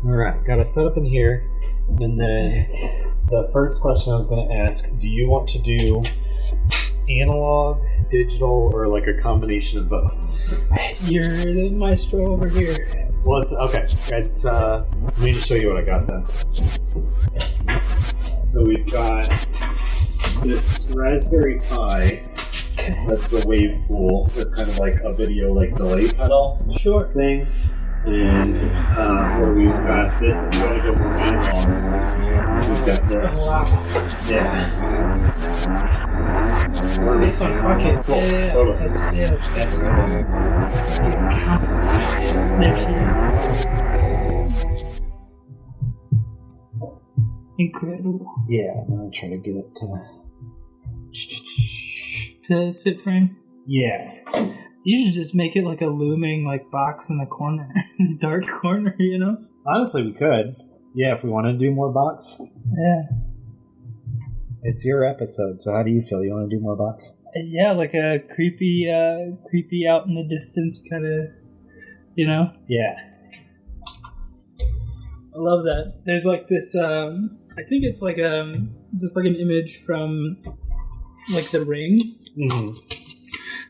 All right, got it set up in here. And then the first question I was going to ask, do you want to do analog, digital, or like a combination of both? You're the maestro over here. Well, it's okay. It's let me just show you what I got then. So we've got this Raspberry Pi. That's the wave pool. That's kind of like a video like delay pedal thing. And where we've got this, if you want to go more analog, we've got this. Oh, wow. Yeah. This one, fuck it. Cool. Yeah. Totally. Let's get count. Incredible. Yeah, I'm going to try to get it To fit frame? Yeah. You should just make it like a looming like box in the corner, dark corner, you know? Honestly, we could. Yeah, if we want to do more box. Yeah. It's your episode, so how do you feel? You want to do more box? Yeah, like a creepy out in the distance kind of, you know? Yeah. I love that. There's like this, I think it's like just like an image from like The Ring. Mm-hmm.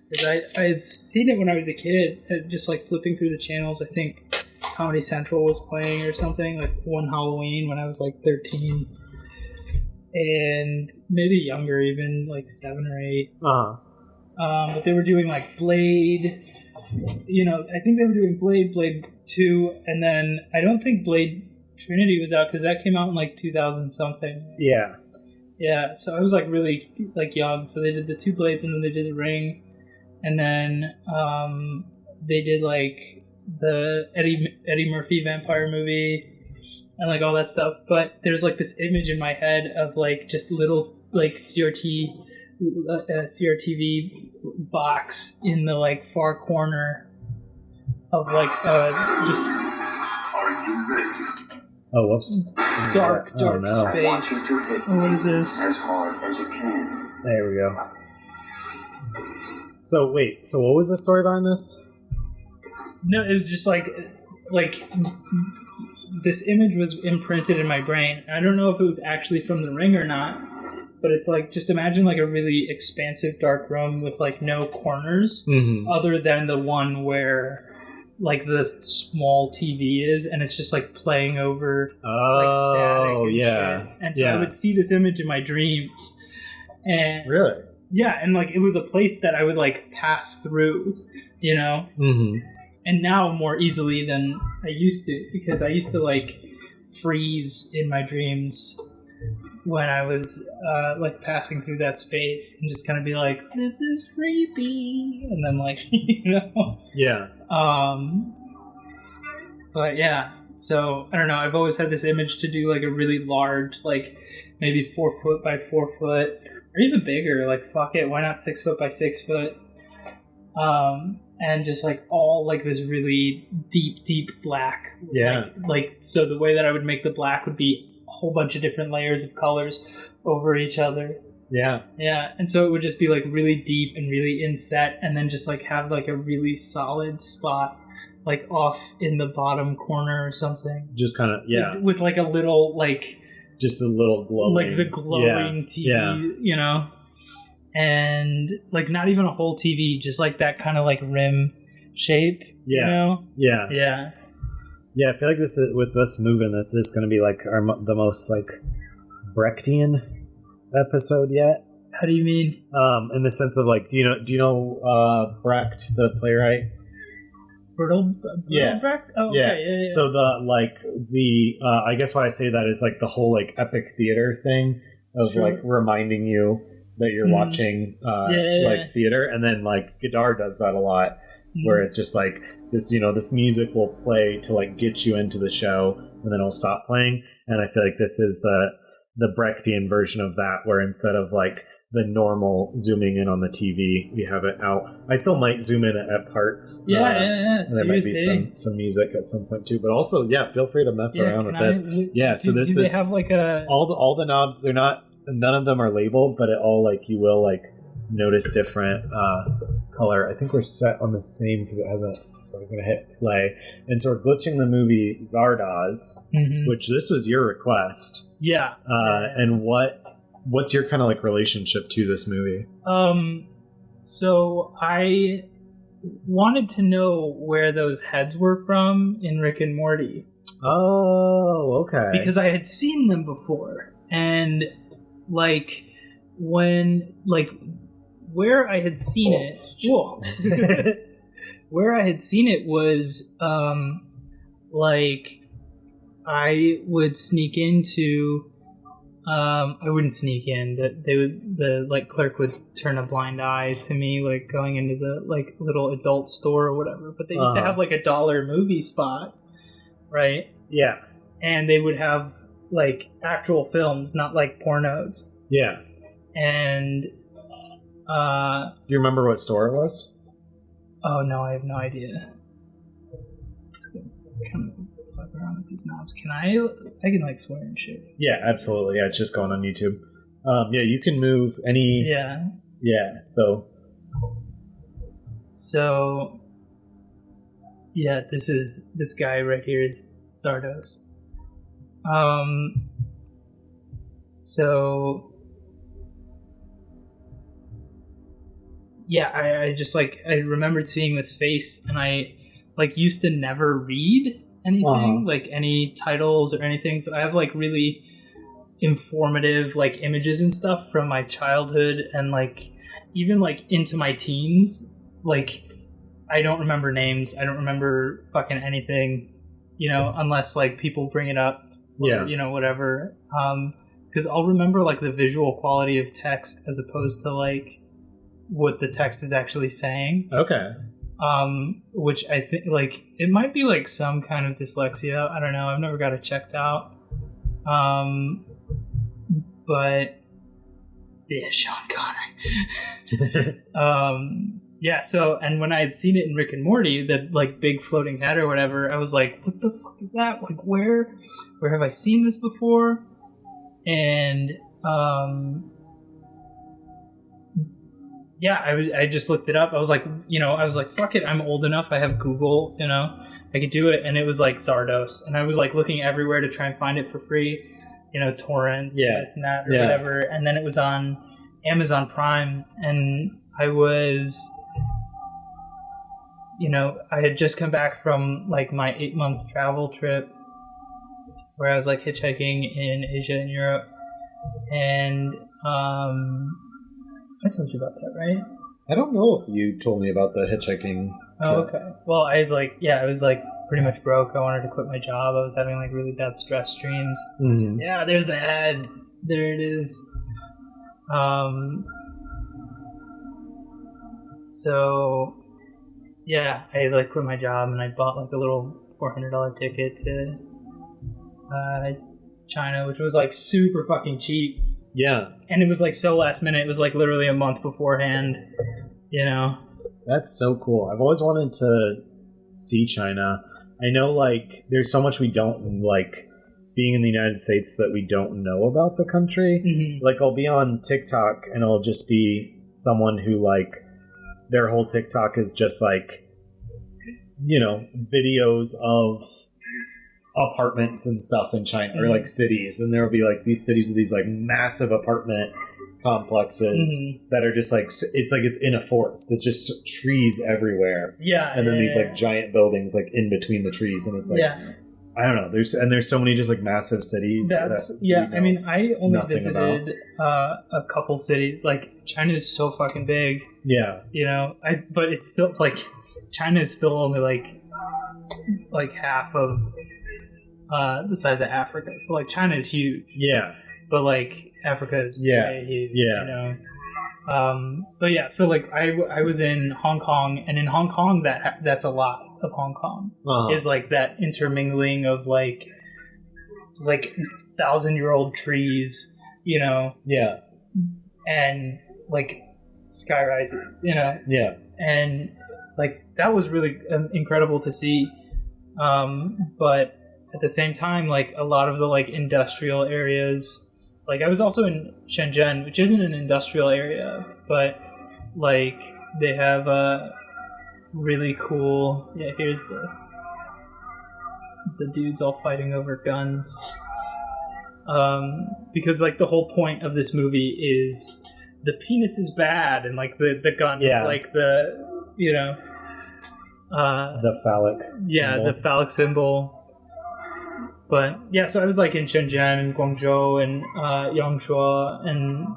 Because I had seen it when I was a kid, just like flipping through the channels. I think Comedy Central was playing or something, like one Halloween when I was like 13. And maybe younger, even like 7 or 8. Uh-huh. But they were doing like Blade, you know, I think they were doing Blade 2, and then I don't think Blade Trinity was out because that came out in like 2000 something. Yeah. Yeah, so I was like really like young. So they did the 2 Blades and then they did The Ring. And then they did like the Eddie Murphy vampire movie and like all that stuff. But there's like this image in my head of like just little like CRTV box in the like far corner of like just. Are you ready? Oh, whoops. Dark no. space. What is this? As hard as you can. There we go. So wait, so what was the story behind this? No, it was just like this image was imprinted in my brain. I don't know if it was actually from The Ring or not, but it's like just imagine like a really expansive dark room with like no corners other than the one where like the small TV is, and it's just like playing over like static and shit. And so I would see this image in my dreams. And really? Yeah, and like it was a place that I would like pass through, you know? Mm-hmm. And now more easily than I used to, because I used to like freeze in my dreams when I was like passing through that space and just kind of be like, this is creepy, and then like, you know? Yeah. But yeah, so I don't know, I've always had this image to do like a really large, like maybe 4 foot by 4 foot, or even bigger, like fuck it, why not 6 foot by 6 foot? And just like all like this really deep black. Yeah. Like so the way that I would make the black would be a whole bunch of different layers of colors over each other. Yeah. Yeah. And so it would just be like really deep and really inset, and then just like have like a really solid spot like off in the bottom corner or something. Just kind of, yeah. With like a little like just the little glowing. Like the glowing TV, you know? And like not even a whole TV, just like that kind of like rim shape, you know? Yeah. Yeah. Yeah, I feel like this is, with us moving, that this is going to be like the most like Brechtian episode yet. How do you mean? In the sense of like, do you know Brecht, the playwright? Bertolt Brecht? Oh, yeah. Okay. Yeah. So I guess why I say that is like the whole like epic theater thing of like reminding you that you're watching like theater, and then like Godard does that a lot, where it's just like this, you know, this music will play to like get you into the show, and then it'll stop playing. And I feel like this is the Brechtian version of that, where instead of like the normal zooming in on the TV, we have it out. I still might zoom in at parts. And there might be some music at some point too. But also, feel free to mess around with this. So this do is they have like a all the knobs. They're not. None of them are labeled, but it all like you will like notice different color. I think we're set on the same because it hasn't. So I'm going to hit play. And so we're glitching the movie Zardoz, which this was your request. Yeah. And what's your kind of like relationship to this movie? So I wanted to know where those heads were from in Rick and Morty. Oh, okay. Because I had seen them before. And like where I had seen it. Where I had seen it was like I would sneak into I wouldn't sneak in. The like clerk would turn a blind eye to me, like going into the like little adult store or whatever. But they used to have like $1 movie spot, right? Yeah. And they would have like actual films, not like pornos. Yeah. And do you remember what store it was? Oh no, I have no idea. Just to kind of fuck around with these knobs. I can like swear and shit. Yeah, absolutely. Yeah, it's just going on YouTube. Yeah, you can move any. Yeah. Yeah. So. Yeah, this guy right here is Zardoz. So. Yeah, I just like I remembered seeing this face, and I like used to never read anything, like any titles or anything. So I have like really informative like images and stuff from my childhood and like even like into my teens. Like I don't remember names. I don't remember fucking anything, you know, unless like people bring it up. Or, you know, whatever. Because I'll remember like the visual quality of text as opposed to like what the text is actually saying. Okay. Which I think like it might be like some kind of dyslexia. I don't know. I've never got it checked out. But yeah, Sean Connery. Yeah. So, and when I had seen it in Rick and Morty, that like big floating head or whatever, I was like, "What the fuck is that? Like, where have I seen this before?" And yeah, I just looked it up. I was like, fuck it, I'm old enough. I have Google, you know, I could do it. And it was like Zardoz. And I was like looking everywhere to try and find it for free, you know, torrents, this and that, or whatever. And then it was on Amazon Prime. And I was, you know, I had just come back from like my 8-month travel trip where I was like hitchhiking in Asia and Europe. And, I told you about that, right? I don't know if you told me about the hitchhiking. Oh, okay. Well, I was like pretty much broke. I wanted to quit my job. I was having like really bad stress dreams. Mm-hmm. Yeah, there's the ad. There it is. So yeah, I like quit my job and I bought like a little $400 ticket to China, which was like super fucking cheap. Yeah. And it was like so last minute. It was like literally a month beforehand, you know? That's so cool. I've always wanted to see China. I know like there's so much we don't like being in the United States that we don't know about the country. Mm-hmm. Like I'll be on TikTok and it'll just be someone who like their whole TikTok is just like, you know, videos of apartments and stuff in China, or like cities, and there'll be like these cities with these like massive apartment complexes that are just like it's in a forest. It's just trees everywhere. Yeah, and then these like giant buildings like in between the trees, and it's like I don't know. There's so many just like massive cities. I mean, I only visited a couple cities. Like China is so fucking big. Yeah, you know, but it's still like China is still only like half of the size of Africa. So like China is huge. Yeah. But like Africa is way huge. Yeah. You know. But yeah, so like I was in Hong Kong, and in Hong Kong that's a lot of Hong Kong is like that intermingling of like 1,000-year-old trees, you know. Yeah. And like sky rises, you know. Yeah. And like that was really incredible to see. But at the same time, like a lot of the like industrial areas, like I was also in Shenzhen, which isn't an industrial area, but like they have a really cool. Yeah, here's the dudes all fighting over guns. Because like the whole point of this movie is the penis is bad and like the gun is like the the phallic symbol. The phallic symbol. But yeah, so I was like in Shenzhen and Guangzhou and Yangshuo and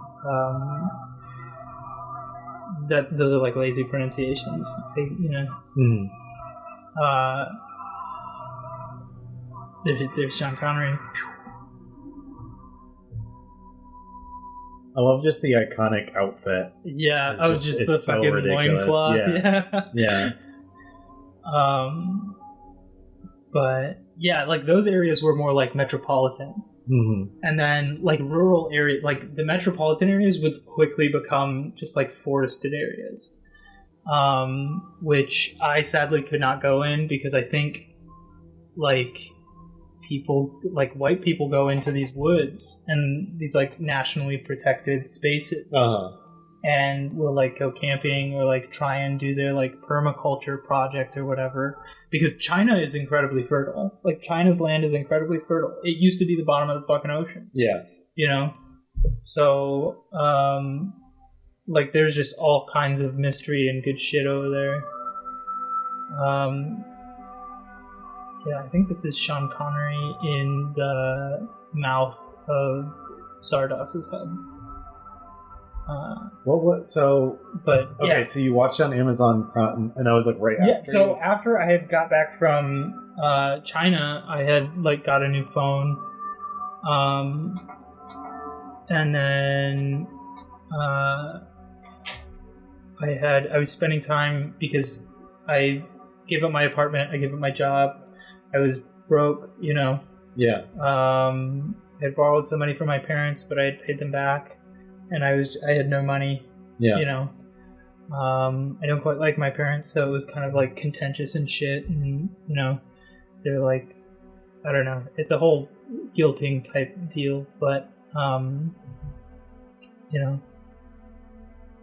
those are like lazy pronunciations. There's Sean Connery. I love just the iconic outfit. Yeah, just the so fucking ridiculous. loincloth. Yeah. But yeah, like those areas were more like metropolitan. Mm-hmm. And then like rural area, like the metropolitan areas would quickly become just like forested areas, which I sadly could not go in because I think like people, like white people, go into these woods and these like nationally protected spaces, and will like go camping or like try and do their like permaculture project or whatever. Because China is incredibly fertile. Like, China's land is incredibly fertile. It used to be the bottom of the fucking ocean. Yeah. So, like, there's just all kinds of mystery and good shit over there. Yeah, I think this is Sean Connery in the mouth of Zardoz's head. So you watched on Amazon Prime, and I was like after. Yeah, so after I had got back from China, I had like got a new phone, and then I was spending time because I gave up my apartment, I gave up my job, I was broke, Yeah. I had borrowed some money from my parents, but I had paid them back. And I had no money, I don't quite like my parents, so it was kind of like contentious and shit. And, they're like, I don't know, it's a whole guilting type deal, but,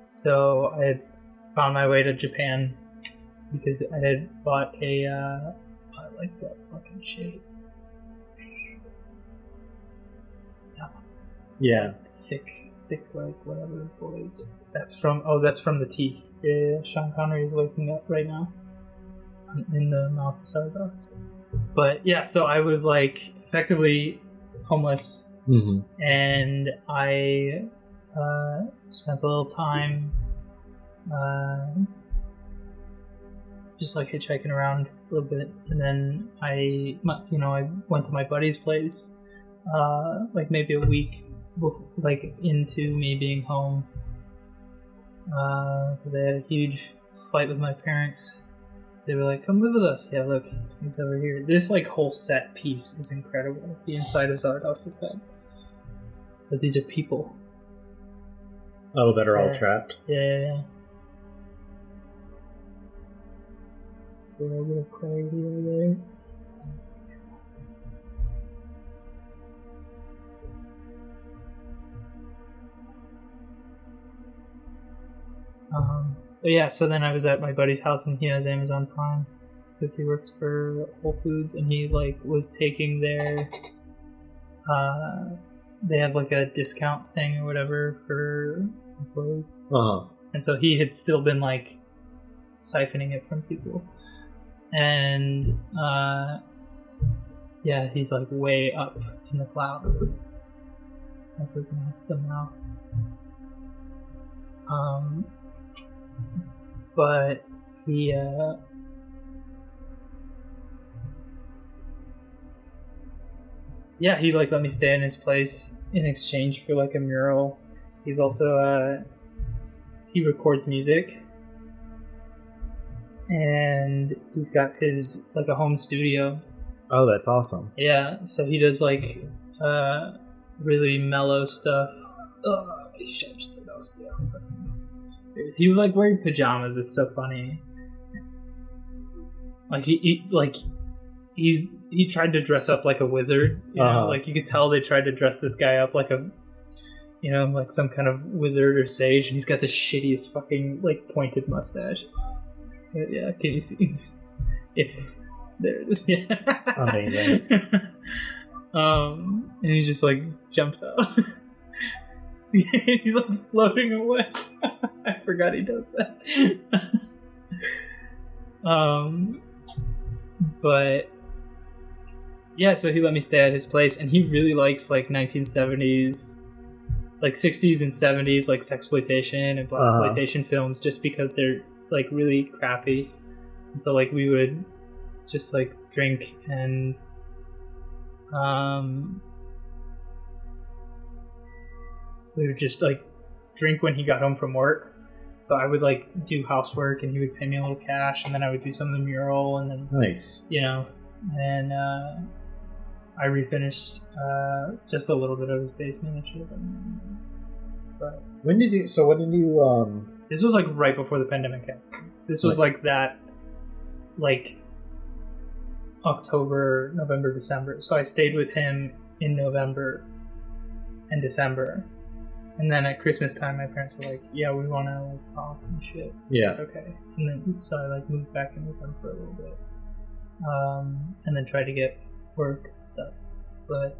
so I had found my way to Japan because I had bought I like that fucking shape. That one. Yeah. Thick like whatever boys. That's from the teeth. Yeah, Sean Connery is waking up right now in the mouth of Zardoz. But yeah, so I was like effectively homeless, and I spent a little time just like hitchhiking around a little bit, and then I went to my buddy's place like maybe a week like into me being home, because I had a huge fight with my parents. They were like, "Come live with us." Yeah, look, he's over here. This like whole set piece is incredible. The inside of Zardoz's head. But these are people. Oh, that are all trapped. Yeah. Just a little bit of clarity over there. But yeah, so then I was at my buddy's house and he has Amazon Prime because he works for Whole Foods, and he like was taking their they have like a discount thing or whatever for employees. And so he had still been like siphoning it from people, and yeah, he's like way up in the clouds, like looking at the mouth. But he he like let me stay in his place in exchange for like a mural. He's also he records music, and he's got his like a home studio. Oh, that's awesome. Yeah, so he does like really mellow stuff. Oh, he shuts the nose down. He's like wearing pajamas. It's so funny. Like he tried to dress up like a wizard. You know? Like you could tell they tried to dress this guy up like a you know, like some kind of wizard or sage, and he's got the shittiest fucking like pointed mustache. But yeah, can you see? If there it is, yeah. Amazing. And he just like jumps out. He's like floating away. I forgot he does that. But yeah, so he let me stay at his place, and he really likes like 1970s, like 60s and 70s, like sexploitation and blaxploitation films, just because they're like really crappy. And so like we would just like drink and we would just like drink when he got home from work. So I would like do housework and he would pay me a little cash, and then I would do some of the mural, and then Nice. you know, and I refinished just a little bit of his basement and shit. But When did you this was like right before the pandemic hit. This was like that, like October, November, December. So I stayed with him in November and December. And then at Christmas time, my parents were like, yeah, we want to like talk and shit. Yeah. Okay. And then, so I like moved back in with them for a little bit. And then tried to get work and stuff. But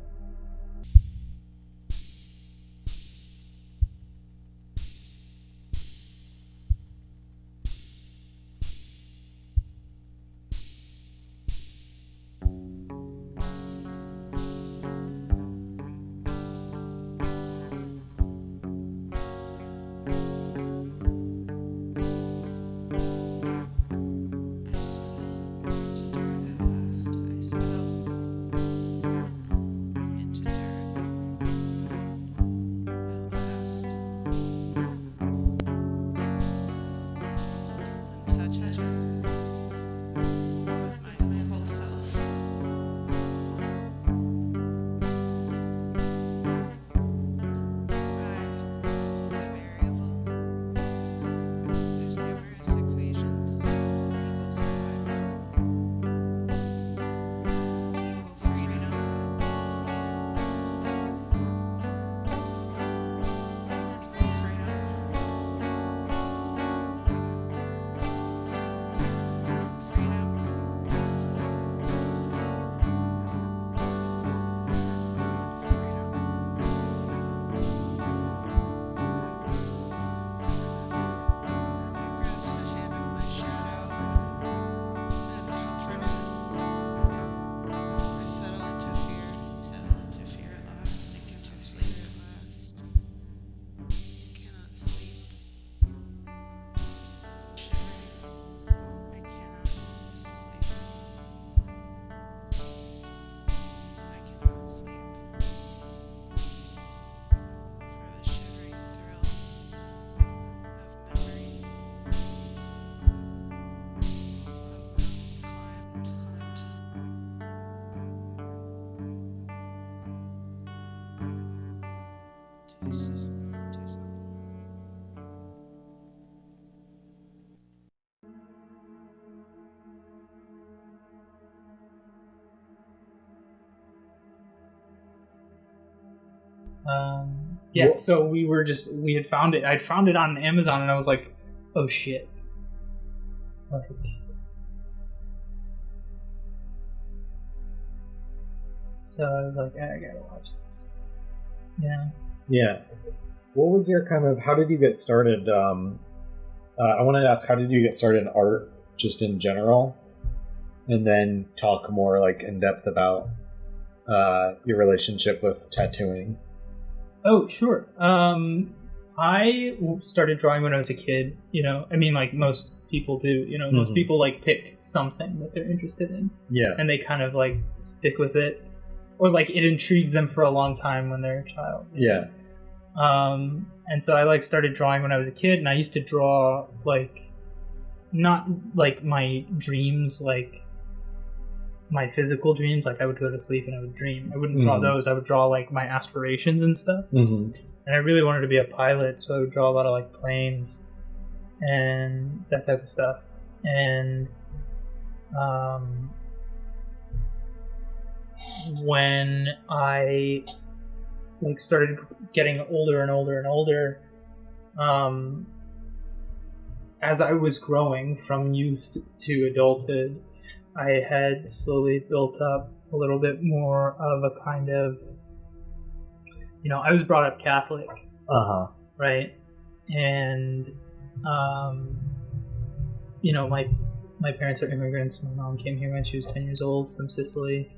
yeah, so we had found it. I'd found it on Amazon, and I was like, oh shit. Like, so I was like, I gotta watch this. Yeah. Yeah. What was your how did you get started? I wanted to ask, how did you get started in art, just in general? And then talk more like in depth about your relationship with tattooing. Oh, sure. I started drawing when I was a kid, you know. I mean, like most people do, you know. Most people like pick something that they're interested in. Yeah. And they kind of like stick with it. Or like it intrigues them for a long time when they're a child. Yeah. And so I like started drawing when I was a kid, and I used to draw like not like my dreams, like my physical dreams. Like I would go to sleep and I would dream. I wouldn't draw those. I would draw like my aspirations and stuff. And I really wanted to be a pilot, so I would draw a lot of like planes and that type of stuff. And when I like started getting older and older and older, as I was growing from youth to adulthood, I had slowly built up a little bit more of a kind of, I was brought up Catholic, right? And, my parents are immigrants. My mom came here when she was 10 years old from Sicily,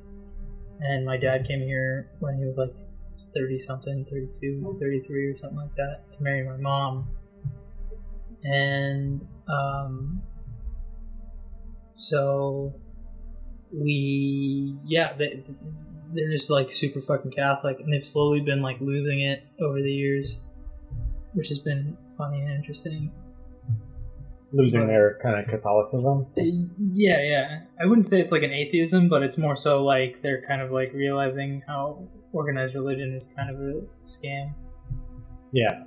and my dad came here when he was like 30-something, 32, 33 or something like that, to marry my mom. And so they're just like super fucking Catholic, and they've slowly been like losing it over the years, which has been funny and interesting. Losing their kind of Catholicism? Yeah. I wouldn't say it's like an atheism, but it's more so like they're kind of like realizing how organized religion is kind of a scam. Yeah.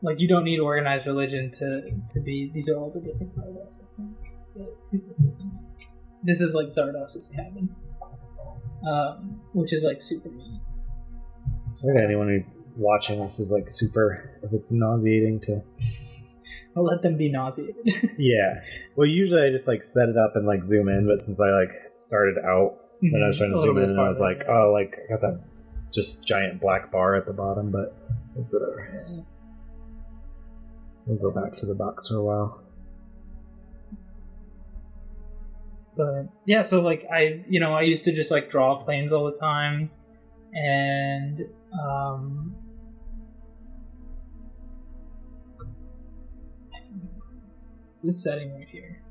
Like, you don't need organized religion to be... These are all the different Zardoz, I think. This is like Zardoz's cabin. Which is like super neat. So anyone who watching this is like super... If it's nauseating to... I'll let them be nauseated. Yeah. Well, usually I just like set it up and like zoom in, but since I like started out, then I was trying to zoom in and I was like, I got that just giant black bar at the bottom, but it's whatever. Yeah. We'll go back to the box for a while. But yeah, so like I used to just like draw planes all the time, and this setting right here,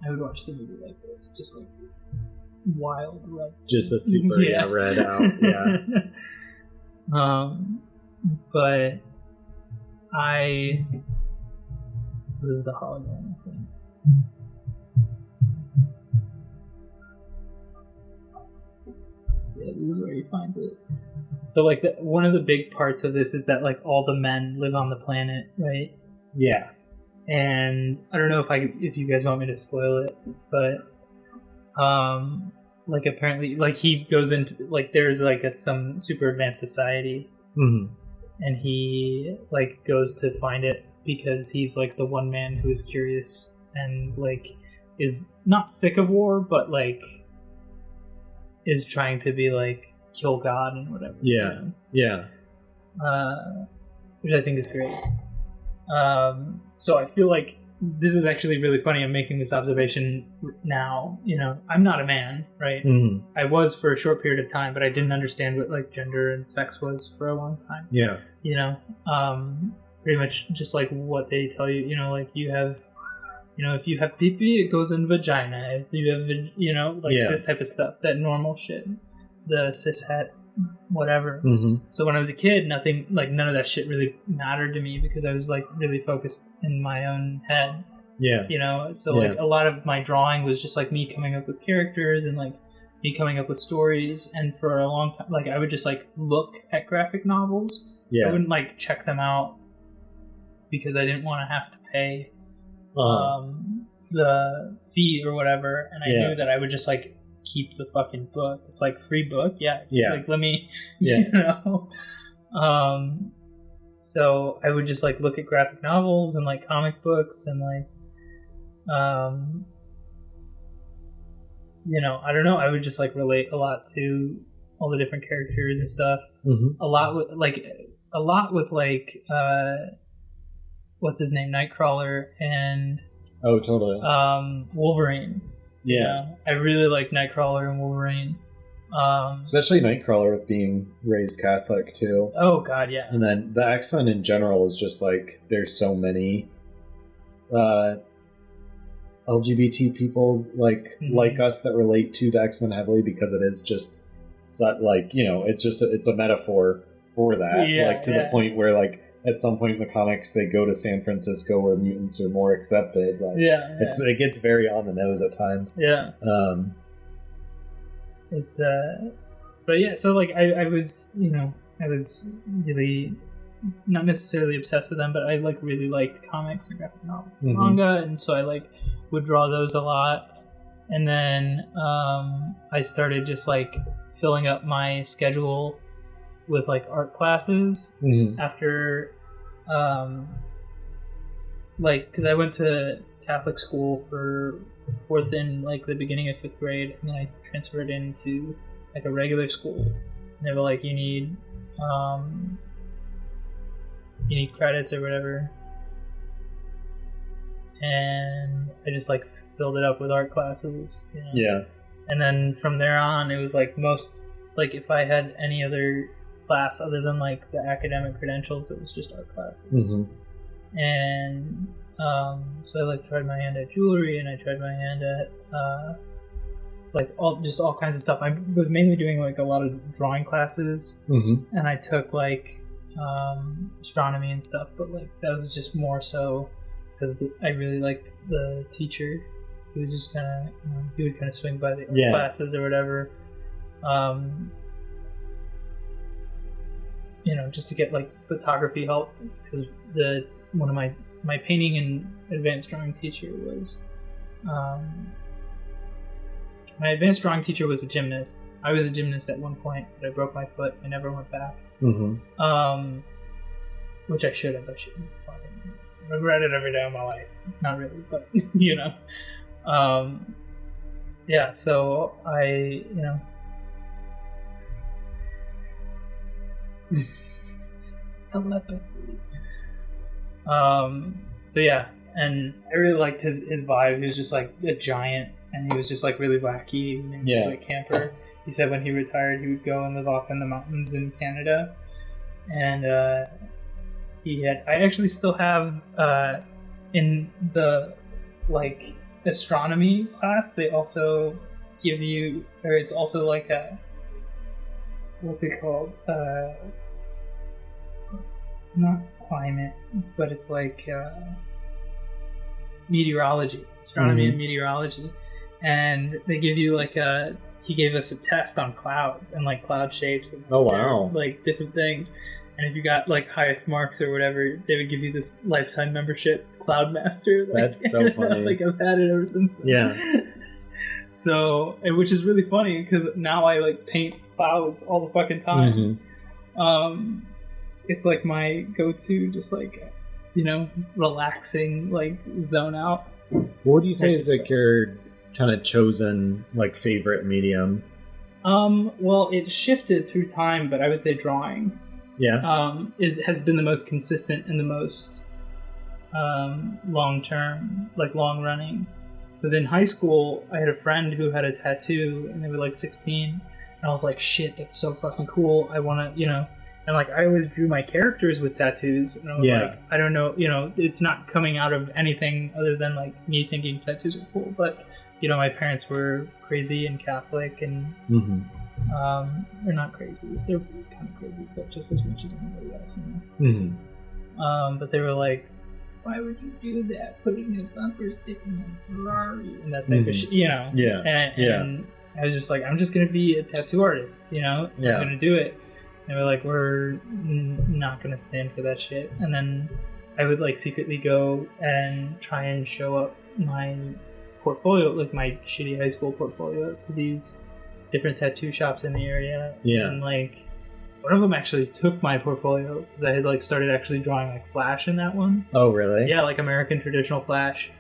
I would watch the movie like this, just like wild red. Just the super red out, yeah. But this is the hologram, I think. Yeah, this is where he finds it. So, like, one of the big parts of this is that, like, all the men live on the planet, right? Yeah. And I don't know if you guys want me to spoil it, but, like, apparently, like, he goes into, like, there's, like, some super advanced society. Mm-hmm. And he like goes to find it because he's like the one man who is curious and like is not sick of war, but like is trying to be like kill God and whatever. Yeah, yeah. Which I think is great. So I feel like this is actually really funny. I'm making this observation now. I'm not a man, right? Mm-hmm. I was for a short period of time, but I didn't understand what like gender and sex was for a long time. Yeah. Pretty much just like what they tell you. Like you have, if you have pee-pee, it goes in vagina. If you have, this type of stuff, that normal shit, the cishet, whatever. Mm-hmm. So when I was a kid, none of that shit really mattered to me because I was like really focused in my own head. Yeah. So like a lot of my drawing was just like me coming up with characters and like me coming up with stories. And for a long time, like I would just like look at graphic novels. Yeah. I wouldn't like check them out because I didn't want to have to pay the fee or whatever. And I knew that I would just like keep the fucking book. It's like free book. Yeah. Like let me, so I would just like look at graphic novels and like comic books and like, I don't know. I would just like relate a lot to all the different characters and stuff. Mm-hmm. A lot with what's his name? Nightcrawler and oh, totally. Wolverine. Yeah. I really like Nightcrawler and Wolverine. Especially Nightcrawler with being raised Catholic too. Oh god, yeah. And then the X-Men in general is just like there's so many LGBT people like us that relate to the X-Men heavily because it is just like it's a metaphor for that. The point where like at some point in the comics they go to San Francisco where mutants are more accepted. Like, it gets very on the nose at times. Yeah. It's but yeah, so like I was I was really not necessarily obsessed with them, but I like really liked comics and graphic novels and manga, and so I like would draw those a lot. And then I started just like filling up my schedule with like art classes after like, because I went to Catholic school for 4th and like the beginning of 5th grade, and then I transferred into like a regular school, and they were like, you need credits or whatever, and I just like filled it up with art classes, you know? Yeah. And then from there on, it was like most, like if I had any other class other than like the academic credentials, it was just art classes. And so I like tried my hand at jewelry, and I tried my hand at like all kinds of stuff. I was mainly doing like a lot of drawing classes, and I took like astronomy and stuff, but like that was just more so because I really liked the teacher. He would just kind of, he would kind of swing by the classes or whatever, you know, just to get like photography help, because one of my painting and advanced drawing teacher was my advanced drawing teacher was a gymnast. I was a gymnast at one point, but I broke my foot. I never went back. Which I should have. I should fucking regret it every day of my life. Not really, but you know. Yeah, so I, you know. Telepathy. So yeah, and I really liked his vibe. He was just like a giant, and he was just like really wacky. His name was like Camper. He said when he retired, he would go and live off in the mountains in Canada. And I actually still have in the like astronomy class, they also give you, or it's also like a, what's it called? Not climate, but it's like meteorology, astronomy and meteorology. And they give you like he gave us a test on clouds and like cloud shapes and like different things. And if you got like highest marks or whatever, they would give you this lifetime membership, Cloudmaster. Like, that's so funny. Like I've had it ever since then. Yeah. So, which is really funny because now I like paint clouds all the fucking time. It's like my go-to, just like, you know, relaxing, like zone out. What would you say is like your kind of chosen like favorite medium? Well, it shifted through time, but I would say drawing. Yeah. Has been the most consistent and the most long term, like long running. Because in high school, I had a friend who had a tattoo, and they were like 16, and I was like, "Shit, that's so fucking cool! I want to, you know." And like, I always drew my characters with tattoos, and I was like, I don't know, you know, it's not coming out of anything other than like me thinking tattoos are cool. But you know, my parents were crazy and Catholic, and they're not crazy. They're kind of crazy, but just as much as anybody else, you know. But they were like, "Why would you do that? Putting a bumper sticker on a Ferrari and that type of shit," you know? And I was just like, I'm just gonna be a tattoo artist, you know? I'm gonna do it. And we're like, we're not gonna stand for that shit. And then I would like secretly go and try and show up my portfolio, like my shitty high school portfolio, to these different tattoo shops in the area. And like, one of them actually took my portfolio because I had like started actually drawing like Flash in that one. Oh, really? Yeah, like American traditional Flash.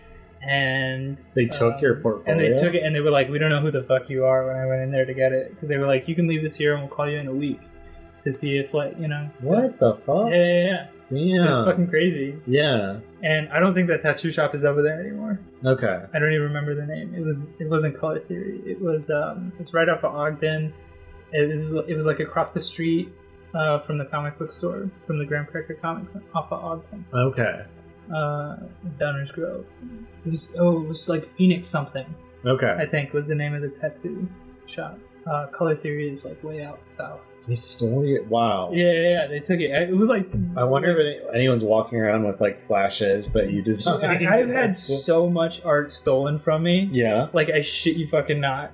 And they took your portfolio? And they took it, and they were like, "We don't know who the fuck you are," when I went in there to get it. Because they were like, "You can leave this here and we'll call you in a week to see if, like, you know." What the fuck? Yeah. Yeah. It's fucking crazy. Yeah. And I don't think that tattoo shop is over there anymore. Okay. I don't even remember the name. It wasn't Color Theory. It was it's right off of Ogden. It was like across the street from the comic book store, from the Graham Cracker Comics off of Ogden. Okay. Downers Grove. It was like Phoenix something. Okay. I think was the name of the tattoo shop. Color Theory is like way out south. They stole it? Wow. Yeah, they took it. It was like, I wonder if anyone's walking around with like flashes that you designed. I've had so much art stolen from me. Yeah. Like, I shit you fucking not.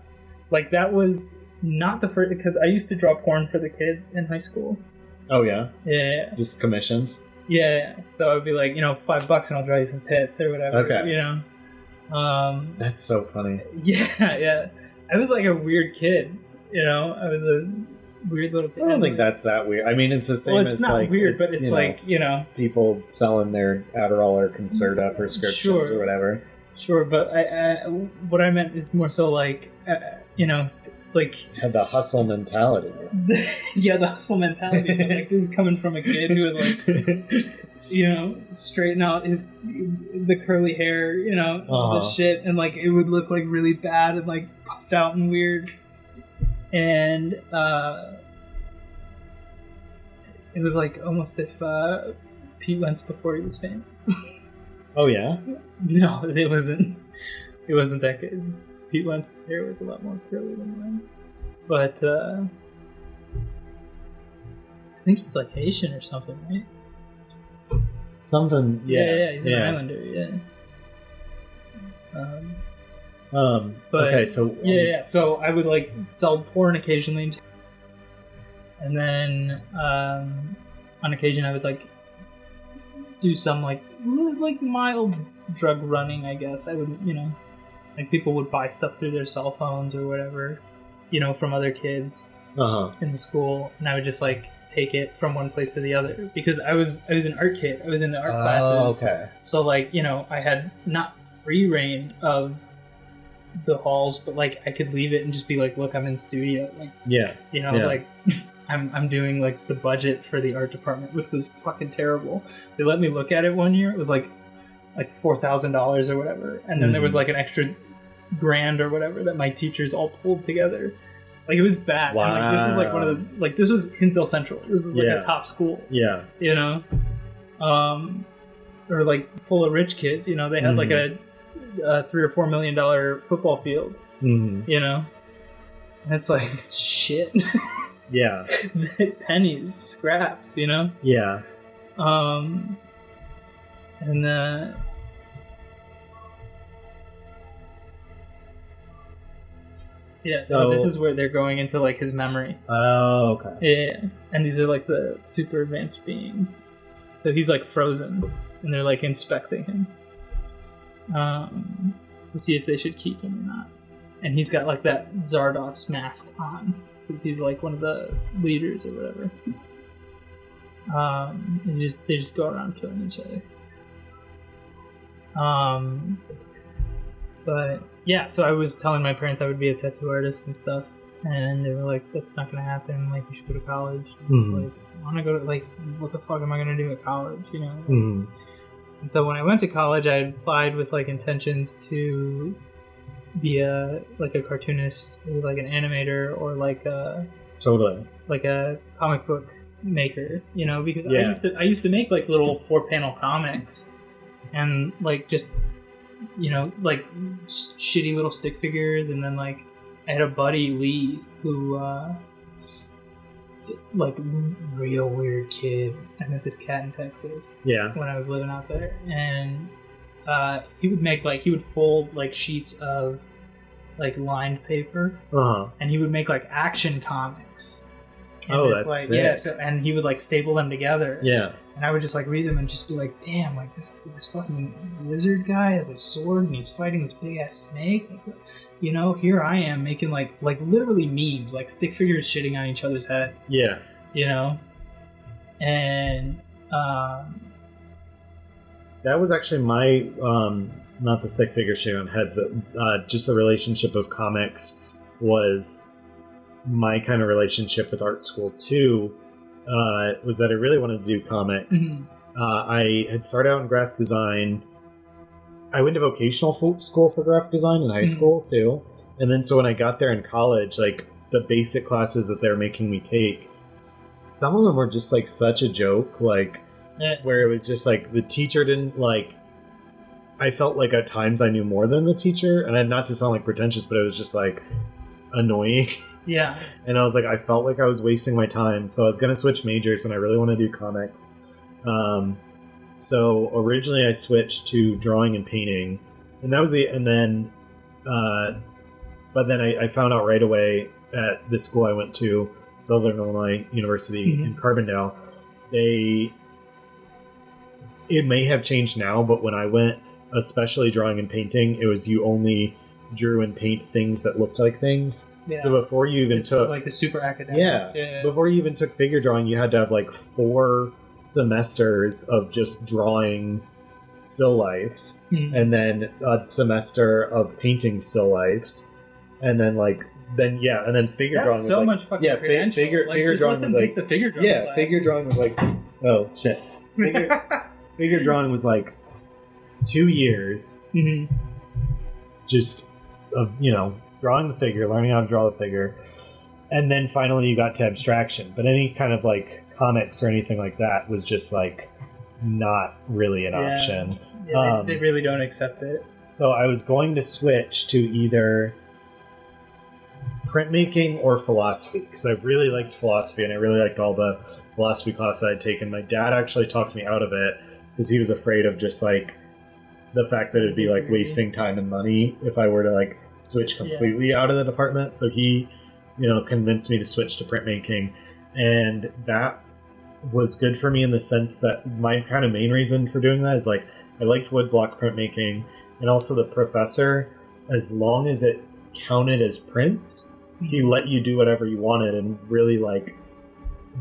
Like, that was not the first, because I used to draw porn for the kids in high school. Oh yeah? Yeah. Just commissions? Yeah. So I would be like, you know, $5 and I'll draw you some tits or whatever. Okay. You know? That's so funny. Yeah. I was like a weird kid, you know. I was a weird little kid. I don't think that's that weird. I mean, it's the same it's as not like weird, but it's like, you know, people selling their Adderall or Concerta prescriptions or whatever. Sure, but what I meant is more so like, you know, like had the hustle mentality. Yeah, the hustle mentality. Like, this is coming from a kid who would like, you know, straighten out the curly hair, you know, the shit, and like it would look like really bad and like puffed out and weird, and it was like almost if Pete Wentz before he was famous. Oh yeah? No, it wasn't. It wasn't that good. Pete Wentz's hair was a lot more curly than mine, but I think he's like Haitian or something, right? Something, yeah. He's an Islander, yeah. But okay, so so I would like sell porn occasionally, and then on occasion I would like do some like mild drug running. I guess I would, you know, like people would buy stuff through their cell phones or whatever, you know, from other kids in the school, and I would just like take it from one place to the other because I was an art kid. I was in the art classes. Okay. So like, you know, I had not free reign of the halls, but like I could leave it and just be like, look, I'm in studio. Like, you know, like I'm doing like the budget for the art department, which was fucking terrible. They let me look at it one year. It was like $4,000 or whatever, and then there was like an extra $1,000 or whatever that my teachers all pulled together. Like, it was bad. Wow. And, like, this is like one of the, like, this was Hinsdale Central. This was like a top school. Yeah. You know? Or like full of rich kids, you know? They had like a $3 or $4 million football field, you know? And it's like, shit. Yeah. Pennies, scraps, you know? Yeah. And yeah, so this is where they're going into like his memory. Oh, okay. Yeah, and these are like the super advanced beings. So he's like frozen, and they're like inspecting him to see if they should keep him or not. And he's got like that Zardoz mask on because he's like one of the leaders or whatever. And they just go around killing each other. But yeah, so I was telling my parents I would be a tattoo artist and stuff, and they were like, "That's not gonna happen. Like, you should go to college." I was like, "I want to go to like, what the fuck am I gonna do at college?" You know. And so when I went to college, I applied with like intentions to be a cartoonist, or like an animator, or like a comic book maker. You know, because I used to make like little 4-panel comics, and like just, you know, like shitty little stick figures. And then like I had a buddy, Lee, who like real weird kid. I met this cat in Texas when I was living out there, and he would fold like sheets of like lined paper, and he would make like action comics. And that's sick. And he would like staple them together. And I would just like read them and just be like, damn, like this fucking wizard guy has a sword and he's fighting this big ass snake. Like, you know, here I am making like literally memes, like stick figures shitting on each other's heads. Yeah. You know? And that was actually my not the stick figure shitting on heads, but just the relationship of comics was my kind of relationship with art school too. Was that I really wanted to do comics. I had started out in graphic design. I went to vocational school for graphic design in high school too. And then so when I got there in college, like the basic classes that they're making me take, some of them were just like such a joke, like where it was just like the teacher didn't like, I felt like at times I knew more than the teacher, and not to sound like pretentious, but it was just like annoying. Yeah. And I was like, I felt like I was wasting my time. So I was going to switch majors, and I really want to do comics. So originally I switched to drawing and painting, and that was but then I found out right away at the school I went to, Southern Illinois University in Carbondale, it may have changed now, but when I went, especially drawing and painting, it was you only drew and paint things that looked like things. Yeah. So before you even took like the super academic. Yeah. Before you even took figure drawing, you had to have like 4 semesters of just drawing still lifes, and then a semester of painting still lifes, and then figure drawing was so like, much fucking credential. Figure drawing was like the figure drawing class. Figure drawing was like oh shit. Figure drawing was like 2 years just of, drawing the figure, learning how to draw the figure, and then finally you got to abstraction. But any kind of like comics or anything like that was just like not really an option. Yeah, they really don't accept it. So I was going to switch to either printmaking or philosophy, because I really liked philosophy and I really liked all the philosophy classes I had taken. My dad actually talked me out of it because he was afraid of just like the fact that it'd be like wasting time and money if I were to like switch completely out of the department. So he, convinced me to switch to printmaking, and that was good for me in the sense that my kind of main reason for doing that is like I liked woodblock printmaking, and also the professor, as long as it counted as prints, he let you do whatever you wanted and really like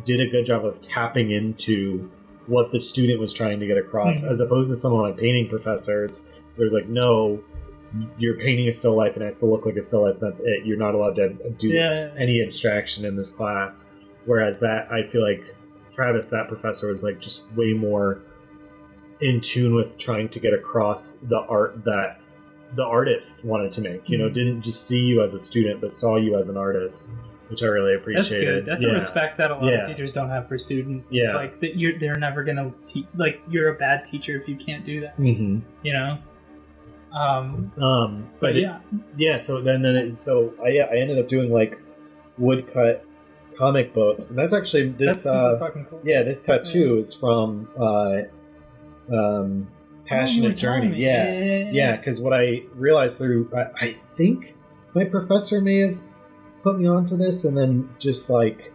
did a good job of tapping into what the student was trying to get across, as opposed to some of my painting professors. There's like, no, you're painting a still life and it has to look like a still life, and that's it. You're not allowed to do any abstraction in this class. Whereas that, I feel like Travis, that professor, was like just way more in tune with trying to get across the art that the artist wanted to make. Didn't just see you as a student, but saw you as an artist, which I really appreciated. That's good. That's a respect that a lot of teachers don't have for students. Yeah. It's like that they're never gonna you're a bad teacher if you can't do that. But so I ended up doing like woodcut comic books, and that's actually this. That's super fucking cool. Yeah, this tattoo is from Passionate Journey. Yeah. Because what I realized through, I think my professor may have put me onto this, and then just like,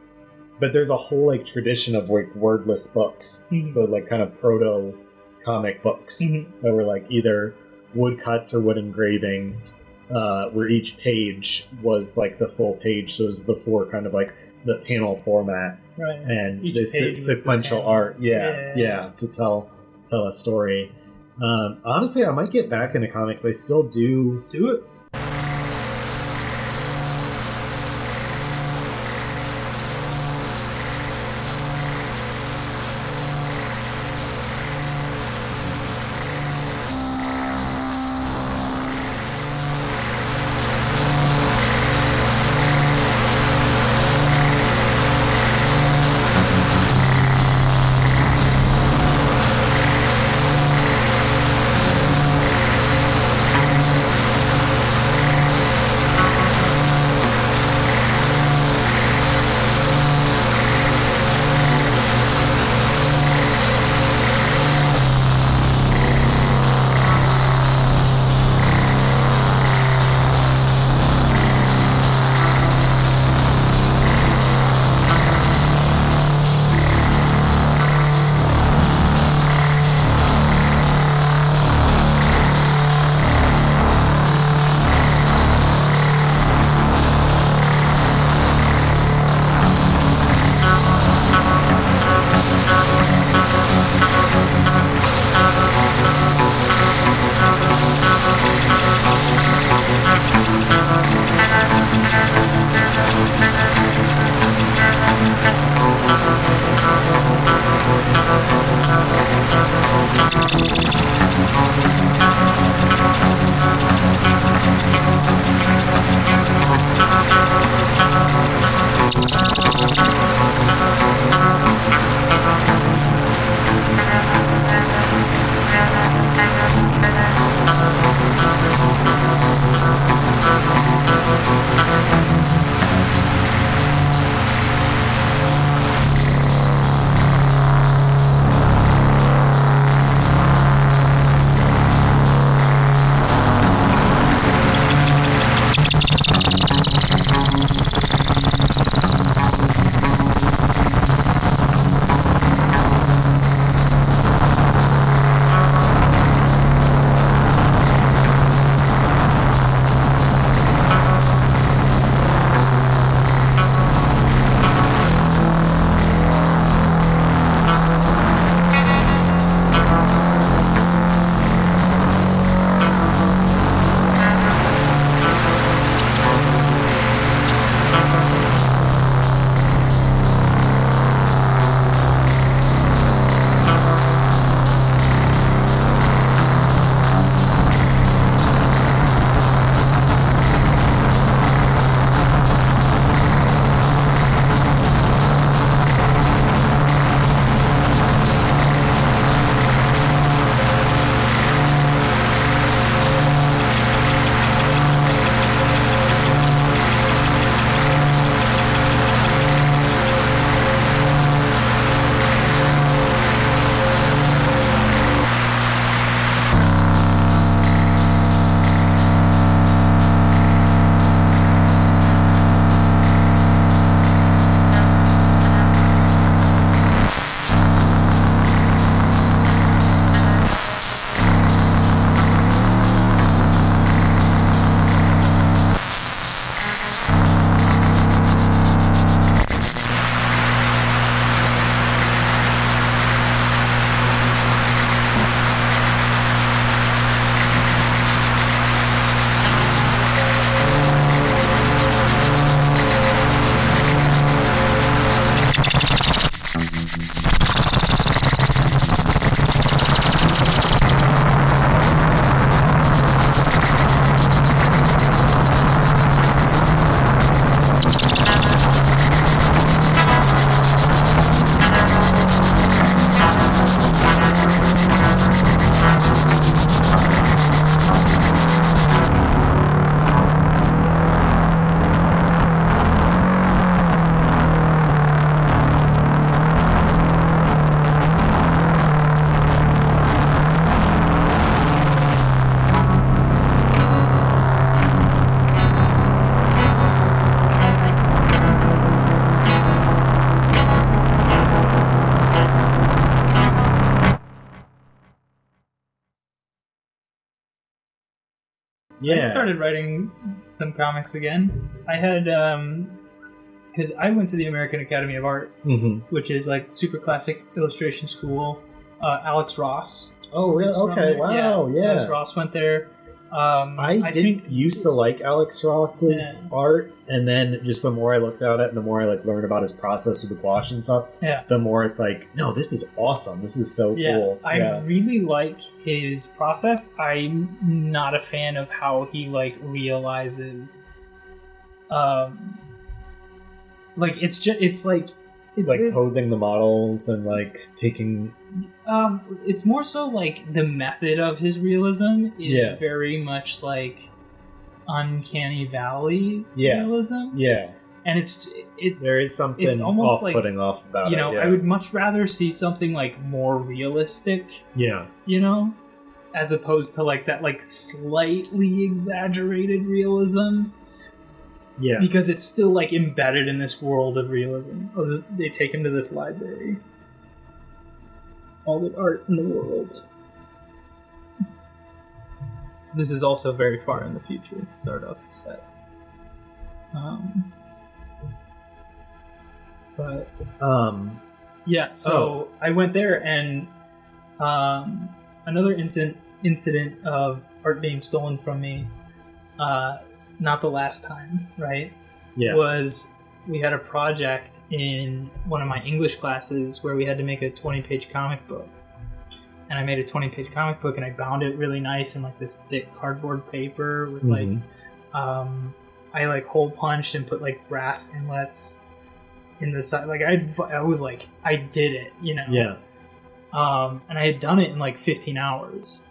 but there's a whole like tradition of like wordless books, but like kind of proto comic books that were like either woodcuts or wood engravings, where each page was like the full page. So it was before kind of like the panel format, right? And this sequential art, to tell a story. Honestly, I might get back into comics. I still do it. I started writing some comics again. I had because I went to the American Academy of Art, which is like super classic illustration school. Alex Ross. Oh, really? Okay, wow, yeah. Alex Ross went there. I used to like Alex Ross's art, and then just the more I looked at it and the more I like learned about his process with the gouache and stuff, the more it's like, no, this is awesome. This is so cool. I really like his process. I'm not a fan of how he like realizes, like it's posing the models and like taking. It's more so like the method of his realism is very much like Uncanny Valley realism. Yeah, and it's there is something it's almost off-putting off about it. I would much rather see something like more realistic. Yeah, as opposed to like that like slightly exaggerated realism. Yeah, because it's still like embedded in this world of realism. They take him to this library. All the art in the world. This is also very far in the future. Zardoz is set. So I went there, and another incident of art being stolen from me, not the last time, right? Yeah. Was we had a project in one of my English classes where we had to make a 20-page comic book. And I made a 20-page comic book, and I bound it really nice in like this thick cardboard paper with like, I like hole punched and put like brass inlets in the side. Like I was like, I did it, Yeah. And I had done it in like 15 hours.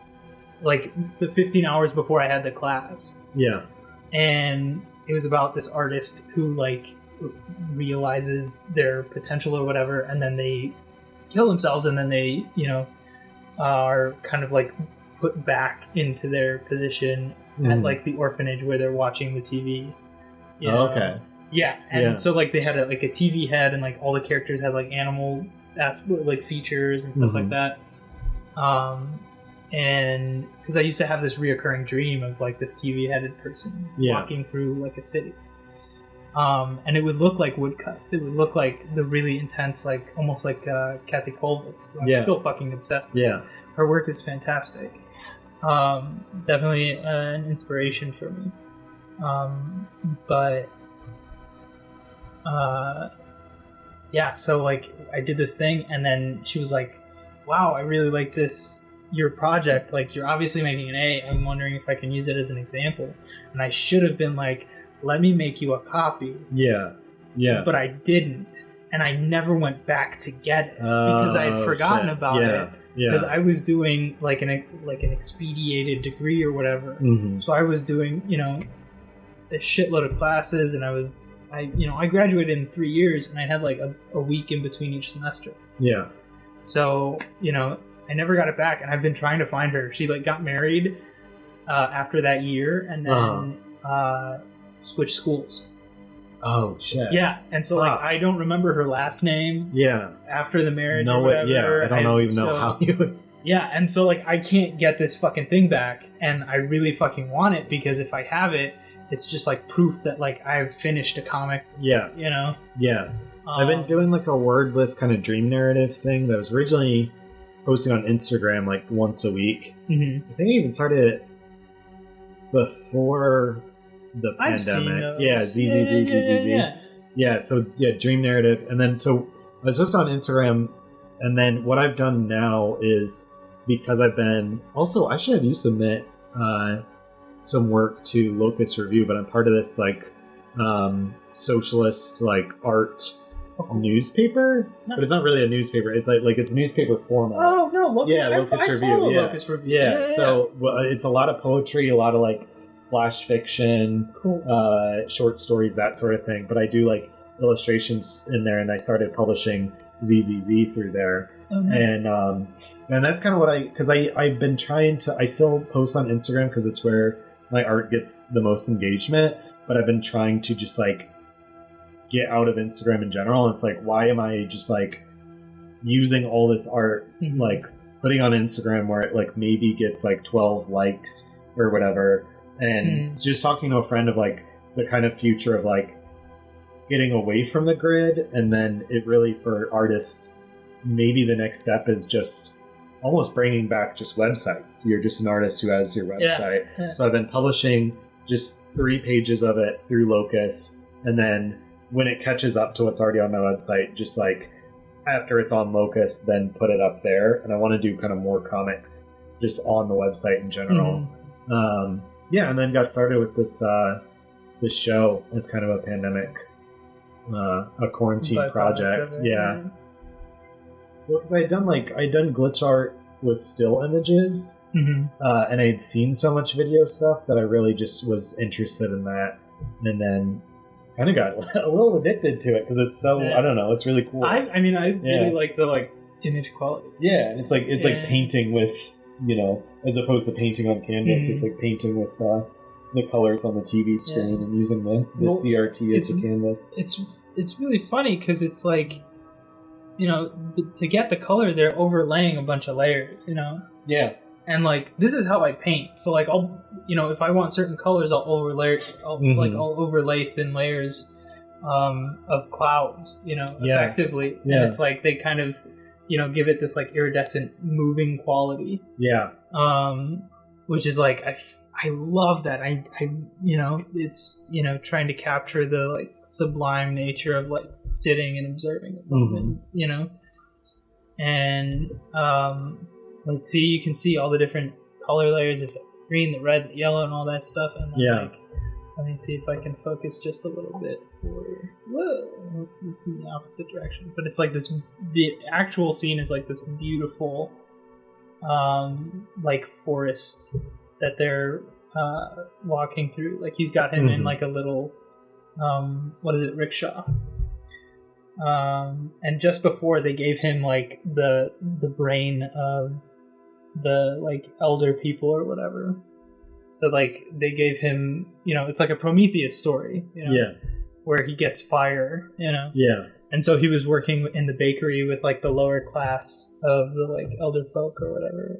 Like the 15 hours before I had the class. Yeah. And it was about this artist who like realizes their potential or whatever, and then they kill themselves, and then they are kind of like put back into their position at like the orphanage where they're watching the TV. Okay. Yeah, and so like they had a TV head, and like all the characters had like animal like features and stuff like that. And because I used to have this reoccurring dream of like this TV-headed person walking through like a city. And it would look like woodcuts. It would look like the really intense, like almost like Kathy Kollwitz, who I'm still fucking obsessed with. Yeah. Her work is fantastic. Definitely an inspiration for me. So like I did this thing, and then she was like, wow, I really like your project. Like, you're obviously making an A. I'm wondering if I can use it as an example. And I should have been like, let me make you a copy. Yeah. Yeah. But I didn't. And I never went back to get it because I had forgotten about it. Because I was doing like an expedited degree or whatever. So I was doing, a shitload of classes, and I graduated in 3 years, and I had like a week in between each semester. Yeah. So, I never got it back, and I've been trying to find her. She like got married after that year, and then switched schools. Oh shit! Yeah, and so like I don't remember her last name. Yeah. After the marriage, no way. Yeah, I don't know how you would. Yeah, and so like I can't get this fucking thing back, and I really fucking want it, because if I have it, it's just like proof that like I've finished a comic. Yeah. Yeah. I've been doing like a wordless kind of dream narrative thing that was originally posting on Instagram like once a week. I think I even started it before the pandemic. Yeah, ZZZZZZ. Yeah, so dream narrative. And then so I was posting on Instagram, and then what I've done now is, because I've been also, I should have you submit some work to Locus Review, but I'm part of this like socialist like art newspaper, but it's not really a newspaper. It's like it's a newspaper format. Oh no! Locus Review. Locus Review. Yeah. So it's a lot of poetry, a lot of like flash fiction, short stories, that sort of thing. But I do like illustrations in there, and I started publishing ZZZ through there. Oh, nice. And that's kind of what I've been trying to. I still post on Instagram because it's where my art gets the most engagement. But I've been trying to just like get out of Instagram in general. It's like, why am I just like using all this art, like putting on Instagram where it like maybe gets like 12 likes or whatever, and just talking to a friend of like the kind of future of like getting away from the grid, and then it really for artists, maybe the next step is just almost bringing back just websites. You're just an artist who has your website. Yeah. So I've been publishing just 3 pages of it through Locus, and then when it catches up to what's already on my website, just like after it's on Locus, then put it up there. And I want to do kind of more comics just on the website in general. And then got started with this this show as kind of a pandemic, a quarantine project. Yeah. Well, because I'd done glitch art with still images, and I'd seen so much video stuff that I really just was interested in that, and then kind of got a little addicted to it because it's so I don't know, it's really cool. I really like the image quality. Yeah, and it's like painting with, you know, as opposed to painting on canvas, it's like painting with the colors on the TV screen and using the CRT as a canvas. It's really funny because it's like, you know, to get the color, they're overlaying a bunch of layers, you know? Yeah. And, like, this is how I paint. So, like, I'll, you know, if I want certain colors, I'll overlay thin layers of clouds, you know, effectively. Yeah. And it's like they kind of, you know, give it this, like, iridescent moving quality. Yeah. Which is, like, I love that. I you know, it's, you know, trying to capture the like sublime nature of like sitting and observing a moment, you know, and like you can see all the different color layers. There's like the green, the red, the yellow, and all that stuff. And like, let me see if I can focus just a little bit whoa, it's in the opposite direction. But it's like this. The actual scene is like this beautiful, like forest that they're walking through. Like he's got him in like a little rickshaw, and just before they gave him like the brain of the like elder people or whatever, so like they gave him, you know, it's like a Prometheus story, you know, where he gets fire, you know, and so he was working in the bakery with like the lower class of the like elder folk or whatever.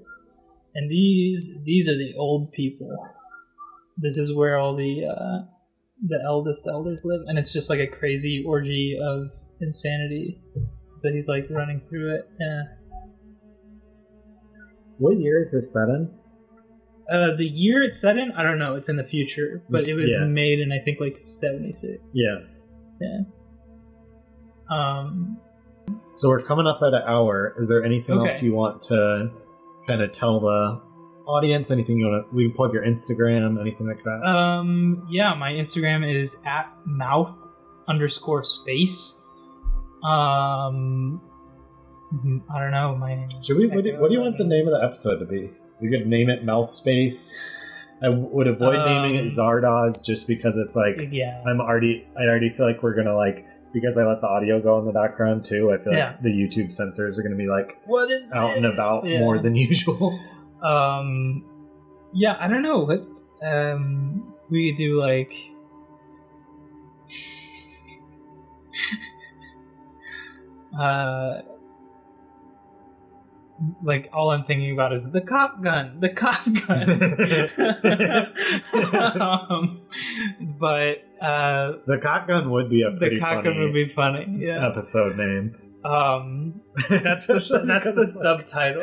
And these are the old people. This is where all the eldest elders live, and it's just like a crazy orgy of insanity. So he's like running through it. Yeah. What year is this set in? The year it's set in, I don't know. It's in the future, but it was made in I think like 76. Yeah. Yeah. So we're coming up at an hour. Is there anything else you want to kind of tell the audience? Anything you want to? We can plug your Instagram, anything like that. Yeah, my Instagram is @mouth_space. I don't know. My name. Should we? What do you want the name of the episode to be? We could name it Mouth Space. I would avoid naming it Zardoz just because it's like I already feel like we're gonna like. Because I let the audio go in the background too, I feel like the YouTube censors are going to be like, "What is out and about more than usual?" Yeah, I don't know. What we could do like, like all I'm thinking about is the cock gun. But the cock gun would be a pretty cock gun would be funny. Yeah. Episode name. That's the subtitle.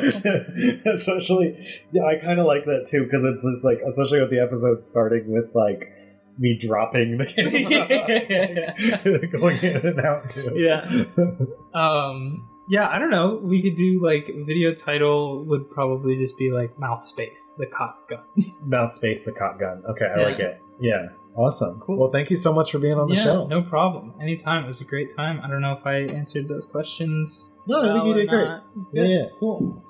Especially, I kind of like that too because it's just like, especially with the episode starting with like me dropping the camera, going in and out too. Yeah. Yeah, I don't know. We could do like video title would probably just be like Mouth Space, the cock gun. Mouth Space, the cock gun. Okay, I like it. Yeah. Awesome. Cool. Well, thank you so much for being on the show. No problem. Anytime. It was a great time. I don't know if I answered those questions. No, I think you did great. Yeah. Cool.